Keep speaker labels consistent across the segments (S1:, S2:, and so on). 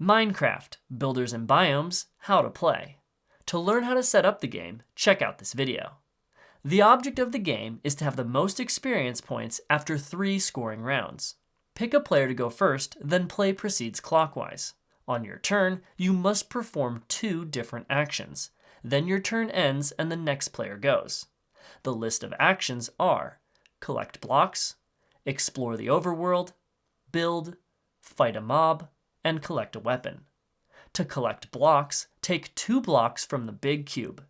S1: Minecraft, Builders and Biomes, How to Play. To learn how to set up the game, check out this video. The object of the game is to have the most experience points after 3 scoring rounds. Pick a player to go first, then play proceeds clockwise. On your turn, you must perform 2 different actions. Then your turn ends and the next player goes. The list of actions are collect blocks, explore the overworld, build, fight a mob, and collect a weapon. To collect blocks, take 2 blocks from the big cube.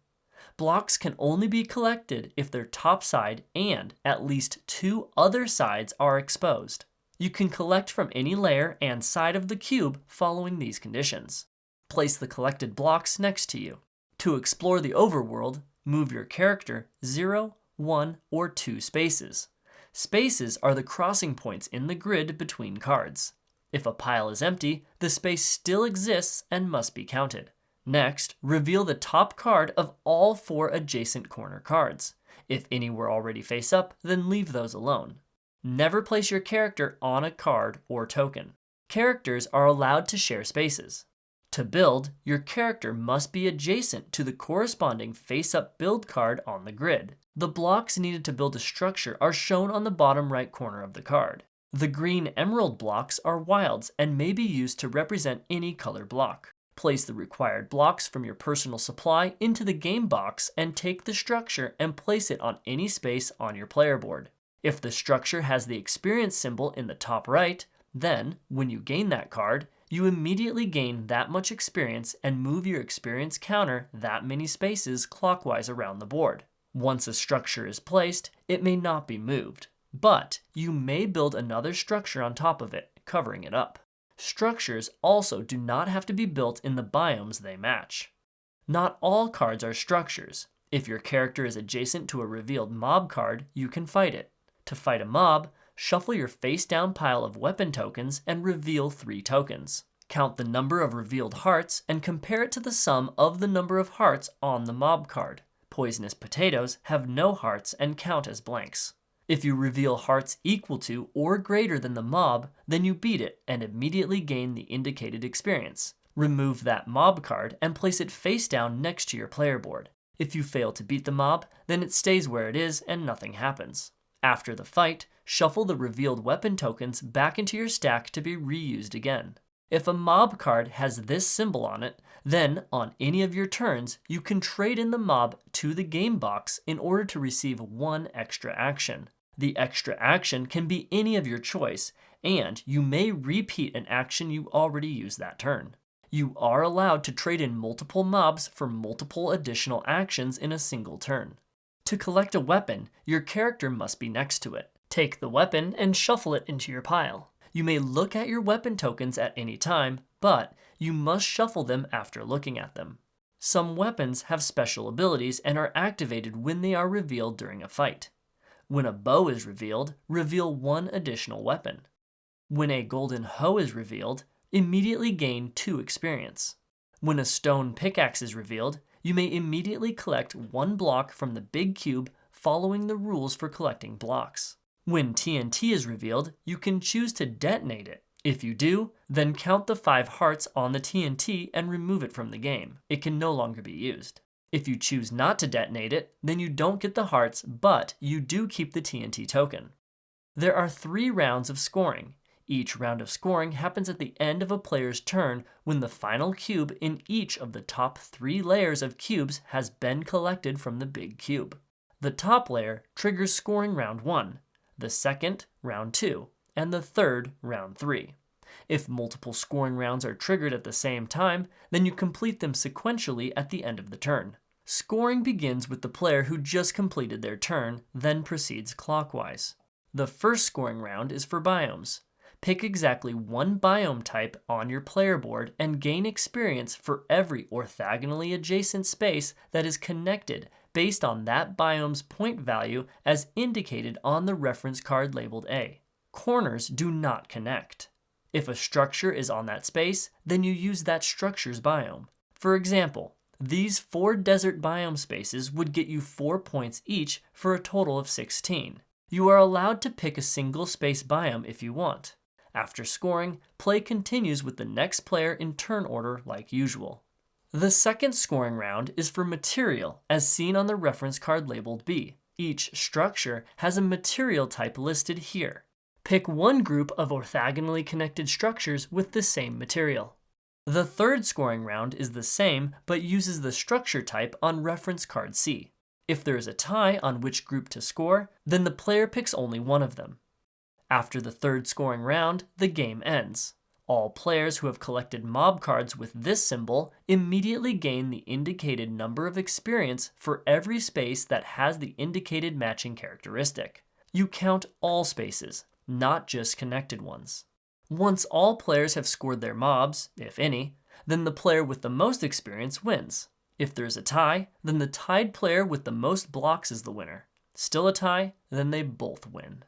S1: Blocks can only be collected if their top side and at least 2 other sides are exposed. You can collect from any layer and side of the cube following these conditions. Place the collected blocks next to you. To explore the overworld, move your character 0, 1, or 2 spaces. Spaces are the crossing points in the grid between cards. If a pile is empty, the space still exists and must be counted. Next, reveal the top card of all 4 adjacent corner cards. If any were already face up, then leave those alone. Never place your character on a card or token. Characters are allowed to share spaces. To build, your character must be adjacent to the corresponding face-up build card on the grid. The blocks needed to build a structure are shown on the bottom right corner of the card. The green emerald blocks are wilds and may be used to represent any color block. Place the required blocks from your personal supply into the game box and take the structure and place it on any space on your player board. If the structure has the experience symbol in the top right, then, when you gain that card, you immediately gain that much experience and move your experience counter that many spaces clockwise around the board. Once a structure is placed, it may not be moved, but you may build another structure on top of it, covering it up. Structures also do not have to be built in the biomes they match. Not all cards are structures. If your character is adjacent to a revealed mob card, you can fight it. To fight a mob, shuffle your face-down pile of weapon tokens and reveal 3 tokens. Count the number of revealed hearts and compare it to the sum of the number of hearts on the mob card. Poisonous potatoes have no hearts and count as blanks. If you reveal hearts equal to or greater than the mob, then you beat it and immediately gain the indicated experience. Remove that mob card and place it face down next to your player board. If you fail to beat the mob, then it stays where it is and nothing happens. After the fight, shuffle the revealed weapon tokens back into your stack to be reused again. If a mob card has this symbol on it, then on any of your turns, you can trade in the mob to the game box in order to receive 1 extra action. The extra action can be any of your choice, and you may repeat an action you already used that turn. You are allowed to trade in multiple mobs for multiple additional actions in a single turn. To collect a weapon, your character must be next to it. Take the weapon and shuffle it into your pile. You may look at your weapon tokens at any time, but you must shuffle them after looking at them. Some weapons have special abilities and are activated when they are revealed during a fight. When a bow is revealed, reveal 1 additional weapon. When a golden hoe is revealed, immediately gain 2 experience. When a stone pickaxe is revealed, you may immediately collect 1 block from the big cube following the rules for collecting blocks. When TNT is revealed, you can choose to detonate it. If you do, then count the 5 hearts on the TNT and remove it from the game. It can no longer be used. If you choose not to detonate it, then you don't get the hearts, but you do keep the TNT token. There are 3 rounds of scoring. Each round of scoring happens at the end of a player's turn when the final cube in each of the top 3 layers of cubes has been collected from the big cube. The top layer triggers scoring round 1, the second round 2, and the third round 3. If multiple scoring rounds are triggered at the same time, then you complete them sequentially at the end of the turn. Scoring begins with the player who just completed their turn, then proceeds clockwise. The first scoring round is for biomes. Pick exactly 1 biome type on your player board and gain experience for every orthogonally adjacent space that is connected based on that biome's point value as indicated on the reference card labeled A. Corners do not connect. If a structure is on that space, then you use that structure's biome. For example, these 4 desert biome spaces would get you 4 points each for a total of 16. You are allowed to pick a single space biome if you want. After scoring, play continues with the next player in turn order like usual. The second scoring round is for material, as seen on the reference card labeled B. Each structure has a material type listed here. Pick one group of orthogonally connected structures with the same material. The third scoring round is the same, but uses the structure type on reference card C. If there is a tie on which group to score, then the player picks only one of them. After the third scoring round, the game ends. All players who have collected mob cards with this symbol immediately gain the indicated number of experience for every space that has the indicated matching characteristic. You count all spaces, not just connected ones. Once all players have scored their mobs, if any, then the player with the most experience wins. If there's a tie, then the tied player with the most blocks is the winner. Still a tie, then they both win.